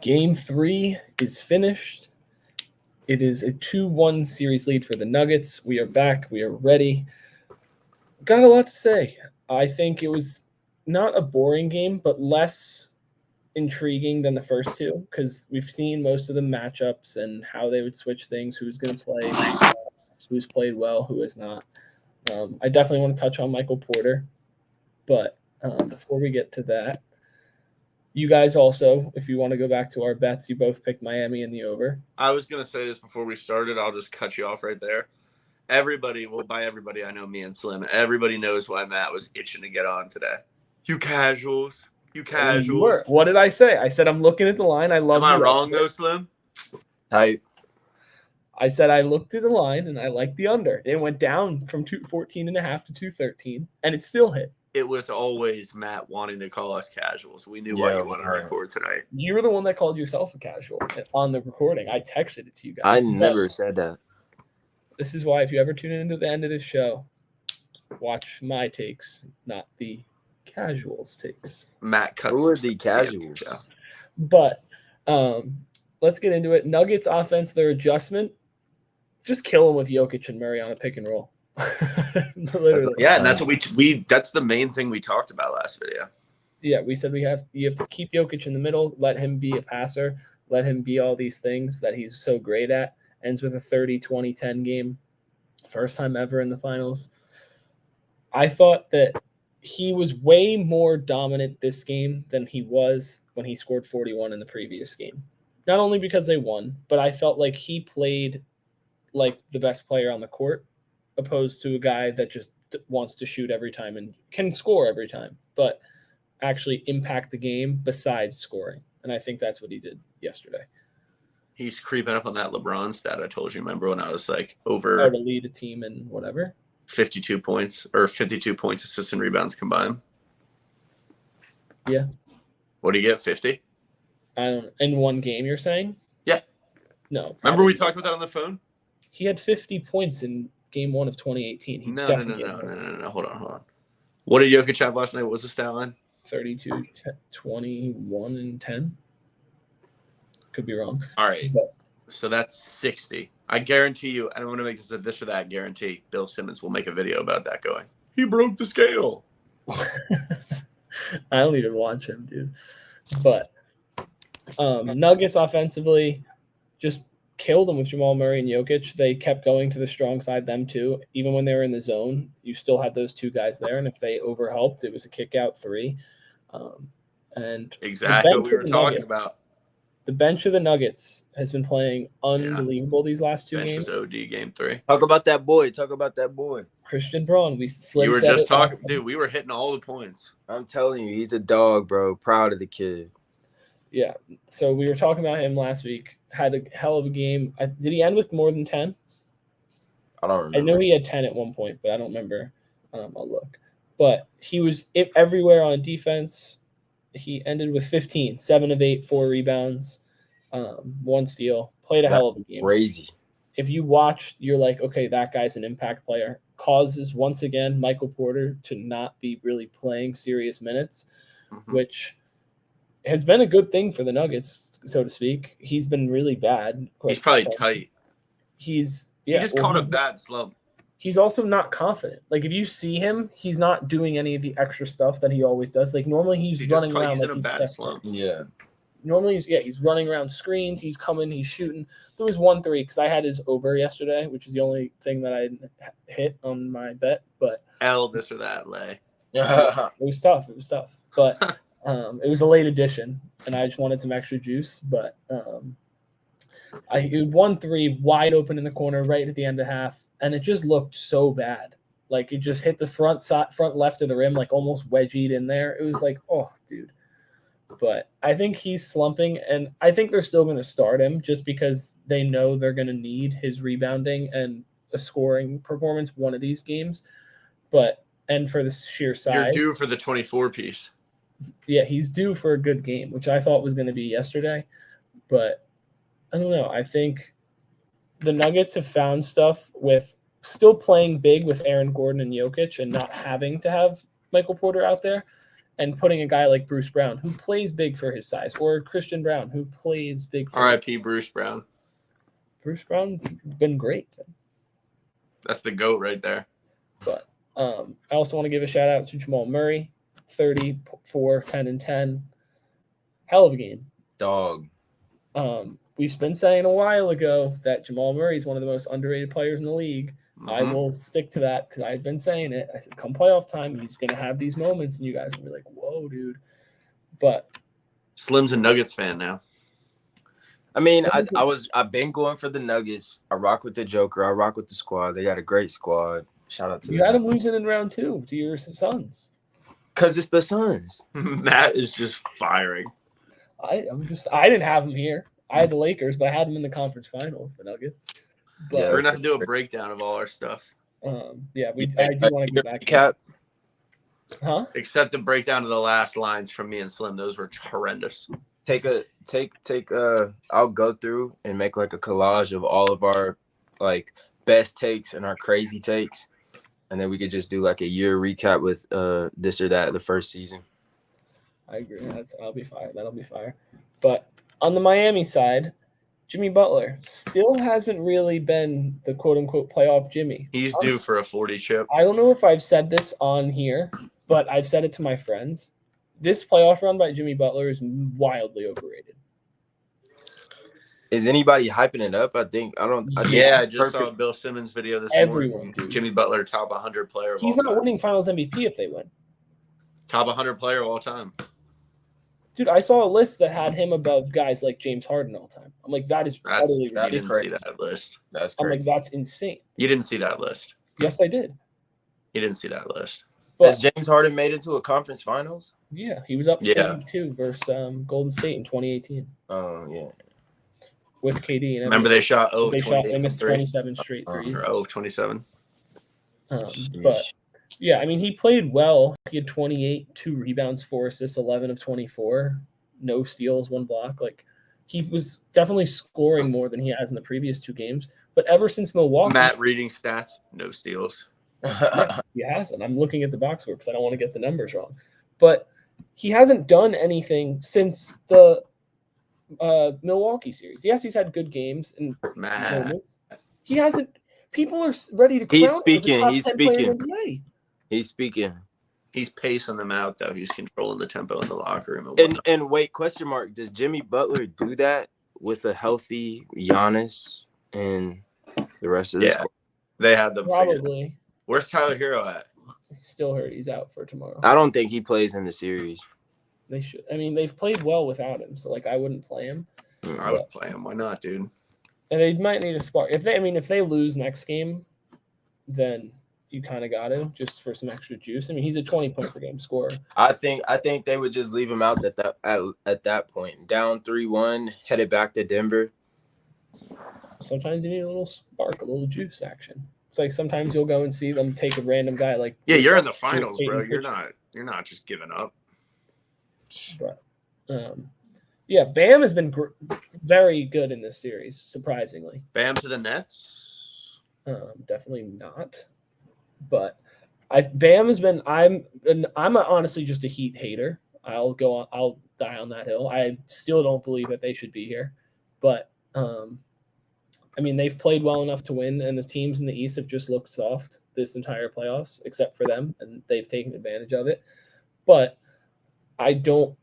Game 3 is finished. It is a 2-1 series lead for the Nuggets. We are back. We are ready. Got a lot to say. I think it was not a boring game, but less intriguing than the first two because we've seen most of the matchups and how they would switch things, who's going to play, who's played well, who has not. I definitely want to touch on Michael Porter, but before we get to that, you guys also, if you want to go back to our bets, you both picked Miami in the over. I was going to say this before we started. I'll just cut you off right there. Everybody, well, by everybody, I know me and Slim. Everybody knows why Matt was itching to get on today. You casuals. What did I say? I said I'm looking at the line. I love. Am I wrong though, Slim? Tight. I said I looked at the line and I liked the under. It went down from 214.5 to 213, and it still hit. It was always Matt wanting to call us casuals. We knew why you wanted to record tonight. You were the one that called yourself a casual on the recording. I texted it to you guys. I never said that. This is why if you ever tune into the end of this show, watch my takes, not the casuals takes. Matt cuts. Who are the casuals? But let's get into it. Nuggets offense, their adjustment, just kill them with Jokic and Murray on a pick and roll. Literally. Yeah, and that's what we that's the main thing we talked about last video. Yeah, we said you have to keep Jokic in the middle, let him be a passer, let him be all these things that he's so great at. Ends with a 30-20-10 game. First time ever in the finals. I thought that he was way more dominant this game than he was when he scored 41 in the previous game. Not only because they won, but I felt like he played like the best player on the court, opposed to a guy that just wants to shoot every time and can score every time, but actually impact the game besides scoring. And I think that's what he did yesterday. He's creeping up on that LeBron stat I told you. Remember when I was like over to lead a team and whatever? 52 points, assists and rebounds combined. Yeah. What do you get, 50? I don't know. In one game, you're saying? Yeah. No. Remember we talked about that on the phone? He had 50 points in game 1 of 2018. No. Hold on. What did Jokic have last night? What was the stat line? 32, 21, and 10. Could be wrong. All right. So that's 60. I guarantee you, I don't want to make this or that guarantee, Bill Simmons will make a video about that going, he broke the scale. I don't even watch him, dude. But Nuggets offensively just killed them with Jamal Murray and Jokic. They kept going to the strong side, them too. Even when they were in the zone, you still had those two guys there. And if they overhelped, it was a kick-out three. And exactly what we were talking about. The bench of the Nuggets has been playing unbelievable these last two games. Was OD game 3. Talk about that boy. Christian Braun. You were just talking, dude. We were hitting all the points. I'm telling you, he's a dog, bro. Proud of the kid. Yeah. So we were talking about him last week. Had a hell of a game. Did he end with more than 10? I don't remember. I know he had 10 at one point, but I don't remember. I'll look. But he was everywhere on defense. He ended with 15, 7 of 8, 4 rebounds, 1 steal. Played a hell of a game. Crazy. If you watched, you're like, okay, that guy's an impact player. Causes, once again, Michael Porter to not be really playing serious minutes, which has been a good thing for the Nuggets, so to speak. He's been really bad. He's probably tight. He just caught a bad slump. He's also not confident. Like, if you see him, he's not doing any of the extra stuff that he always does. Like, normally he's running around like he's bad slump. Yeah. Normally he's running around screens. He's coming. He's shooting. There was 1 3 because I had his over yesterday, which is the only thing that I hit on my bet. But this or that lay. It was tough. But it was a late edition, and I just wanted some extra juice. But it 1 3 wide open in the corner right at the end of half. And it just looked so bad. Like, it just hit the front left of the rim, like almost wedgied in there. It was like, oh, dude. But I think he's slumping, and I think they're still going to start him just because they know they're going to need his rebounding and a scoring performance one of these games. And for the sheer size. You're due for the 24 piece. Yeah, he's due for a good game, which I thought was going to be yesterday. But I don't know. I think the Nuggets have found stuff with still playing big with Aaron Gordon and Jokic and not having to have Michael Porter out there. and putting a guy like Bruce Brown, who plays big for his size, or Christian Brown, who plays big for R.I.P. Bruce Brown. Bruce Brown's been great. That's the GOAT right there. But I also want to give a shout out to Jamal Murray, 34, 10, and 10. Hell of a game. Dog. We've been saying a while ago that Jamal Murray is one of the most underrated players in the league. I will stick to that because I've been saying it. I said, come playoff time, he's going to have these moments, and you guys will be like, whoa, dude. But Slim's a Nuggets fan now. I mean, I've been going for the Nuggets. I rock with the Joker. I rock with the squad. They got a great squad. Shout out to you had him losing in round 2 to your Suns. Because it's the Suns. Matt is just firing. I didn't have him here. I had the Lakers, but I had them in the conference finals, the Nuggets. But, We're going to have to do a breakdown of all our stuff. I do want to get back. Recap. Huh? Except the breakdown of the last lines from me and Slim. Those were horrendous. I'll go through and make like a collage of all of our like best takes and our crazy takes. And then we could just do like a year recap with this or that the first season. I agree. That'll be fire. That'll be fire. But on the Miami side, Jimmy Butler still hasn't really been the quote-unquote playoff Jimmy. He's due for a 40 chip. I don't know if I've said this on here, but I've said it to my friends. This playoff run by Jimmy Butler is wildly overrated. Is anybody hyping it up? I just saw a Bill Simmons video this morning. Jimmy Butler, top 100 player of all time. He's not winning Finals MVP if they win. Top 100 player of all time. Dude, I saw a list that had him above guys like James Harden all time. I'm like, that is utterly ridiculous. You didn't see that list. That's I'm crazy. like, that's insane. You didn't see that list. Yes, I did. You didn't see that list. But, has James Harden made it to a conference finals? Yeah, he was up 42 versus Golden State in 2018. Oh, yeah. With KD and remember they shot they missed 27 straight threes. 27. But yeah, I mean, he played well. He had 28, 2 rebounds, 4 assists, 11 of 24, no steals, 1 block. Like, he was definitely scoring more than he has in the previous 2 games. But ever since Milwaukee, Matt reading stats, no steals. Yeah, he hasn't. I'm looking at the box score because I don't want to get the numbers wrong. But he hasn't done anything since the Milwaukee series. Yes, he's had good games and moments. He hasn't. People are ready to. He's speaking. He's speaking. He's pacing them out though. He's controlling the tempo in the locker room. And wait, question mark? Does Jimmy Butler do that with a healthy Giannis and the rest of the squad? They had them probably. Where's Tyler Hero at? He's still hurt. He's out for tomorrow. I don't think he plays in the series. They should. I mean, they've played well without him, so like I wouldn't play him. I would play him. Why not, dude? And they might need a spark. If they lose next game, then you kind of got to just for some extra juice. I mean, he's a 20-point per game scorer. I think they would just leave him out at that point. Down 3-1, headed back to Denver. Sometimes you need a little spark, a little juice action. It's like sometimes you'll go and see them take a random guy like. Yeah, you're in the finals, bro. You're not just giving up. But, yeah, Bam has been very good in this series, surprisingly. Bam to the Nets? Definitely not. But Bam has been. I'm honestly just a Heat hater. I'll die on that hill. I still don't believe that they should be here, but I mean, they've played well enough to win, and the teams in the East have just looked soft this entire playoffs, except for them, and they've taken advantage of it. But I don't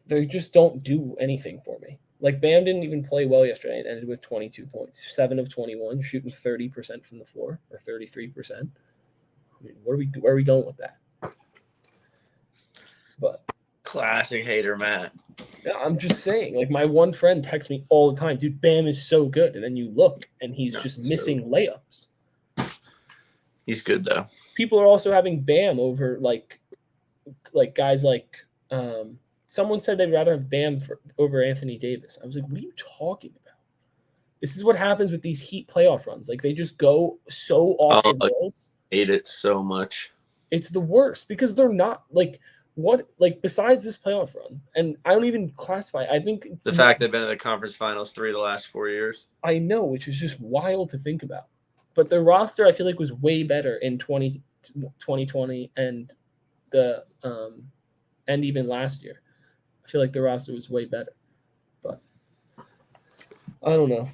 they just don't do anything for me. Like, Bam didn't even play well yesterday and ended with 22 points, 7 of 21, shooting 30% from the floor, or 33%. I mean, where are we going with that? But classic hater, Matt. Yeah, I'm just saying, like, my one friend texts me all the time, dude, Bam is so good. And then you look, and he's just missing layups. He's good, though. People are also having Bam over, like guys like someone said they'd rather have Bam over Anthony Davis. I was like, what are you talking about? This is what happens with these Heat playoff runs. Like, they just go so off the rails. I hate it so much. It's the worst because they're not, like, besides this playoff run, and I don't even classify. I think it's the fact they've been in the conference finals 3 of the last 4 years. I know, which is just wild to think about. But their roster, I feel like, was way better in 2020 and and even last year. I feel like the roster was way better. But I don't know.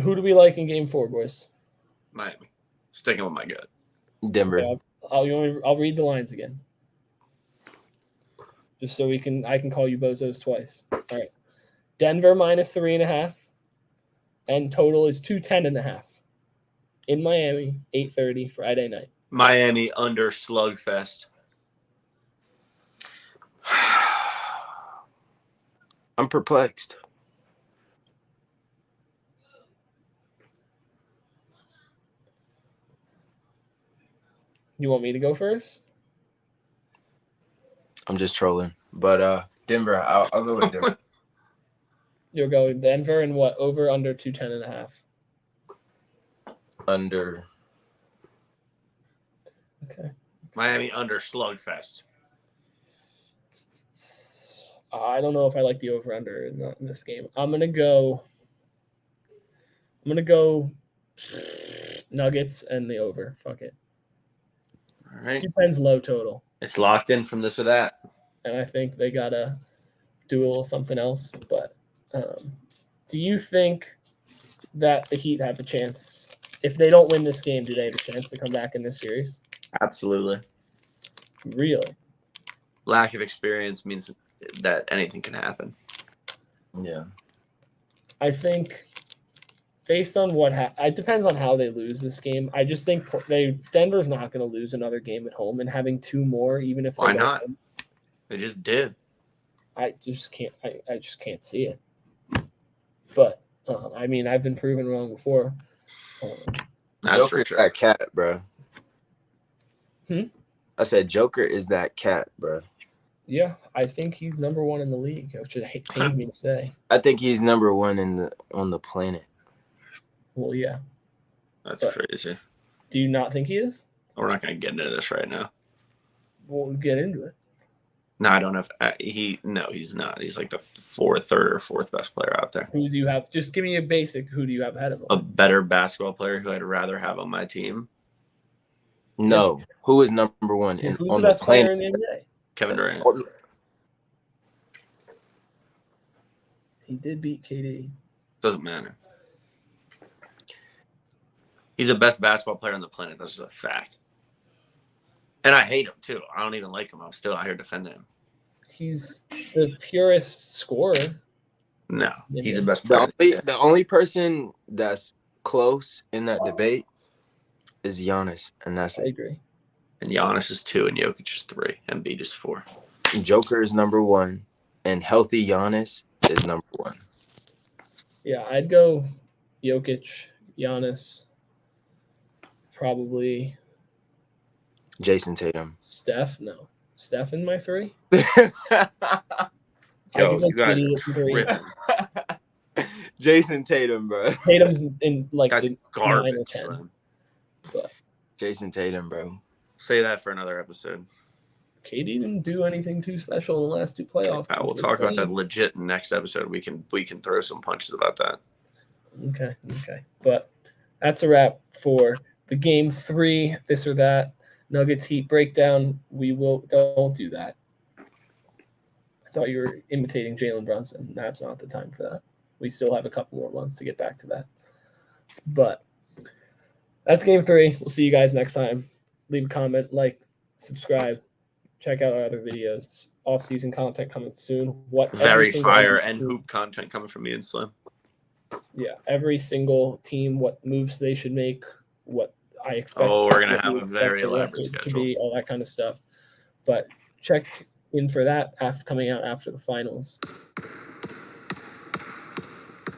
Who do we like in Game 4, boys? Miami. Sticking with my gut. Denver. Okay, I'll read the lines again, just so I can call you bozos twice. All right, Denver -3.5, and total is 210.5. In Miami, 8:30 Friday night. Miami under slugfest. I'm perplexed. You want me to go first? I'm just trolling. But Denver, I'll go with Denver. You'll go with Denver and what? Over under 210.5. Under. Okay. Miami under slugfest. I don't know if I like the over under in this game. I'm gonna go Nuggets and the over. Fuck it. All right. Depends low total. It's locked in from this or that. And I think they gotta do a little something else. But do you think that the Heat have a chance? If they don't win this game, do they have a chance to come back in this series? Absolutely. Really? Lack of experience means that anything can happen. Yeah. I think based on it depends on how they lose this game. I just think Denver's not going to lose another game at home, and having two more, even if Why they not? win, They just did. I just can't. I just can't see it. But I mean, I've been proven wrong before. That's Joker for is sure. that cat, bro. Hmm? I said Joker is that cat, bro. Yeah, I think he's number one in the league, which pains me to say. I think he's number one on the planet. Well, yeah. That's crazy. Do you not think he is? We're not going to get into this right now. We'll get into it. No, I don't know if No, he's not. He's like the third or fourth best player out there. Who do you have? Just give me a basic. Who do you have ahead of him? A better basketball player who I'd rather have on my team. No. Who is number one Who's on the the best player planet? in the NBA? Kevin Durant. He did beat KD. Doesn't matter. He's the best basketball player on the planet. That's just a fact. And I hate him, too. I don't even like him. I'm still out here defending him. He's the purest scorer. No, he's the best player. The only person that's close in that debate is Giannis, and that's I it. agree. And Giannis is 2, and Jokic is 3, and Embiid is 4. Joker is number 1, and healthy Giannis is number 1. Yeah, I'd go Jokic, Giannis, probably Jason Tatum. Steph. No, Steph in my 3. Yo, you guys are tripping. Jason Tatum, bro. Tatum's in like That's the 9 garbage. or 10. Slim. But Jason Tatum, bro. Say that for another episode. KD didn't do anything too special in the last 2 playoffs. We'll talk about that legit next episode. We can throw some punches about that. Okay. But that's a wrap for the Game 3, this or that. Nuggets Heat breakdown. Don't do that. I thought you were imitating Jalen Brunson. That's not the time for that. We still have a couple more months to get back to that. But that's Game 3. We'll see you guys next time. Leave a comment, like, subscribe, check out our other videos. Off-season content coming soon. Very fire and hoop content coming from me and Slim. Yeah, every single team, what moves they should make, what I expect. Oh, we're gonna have a very elaborate schedule. To be, all that kind of stuff. But check in for that coming out after the finals.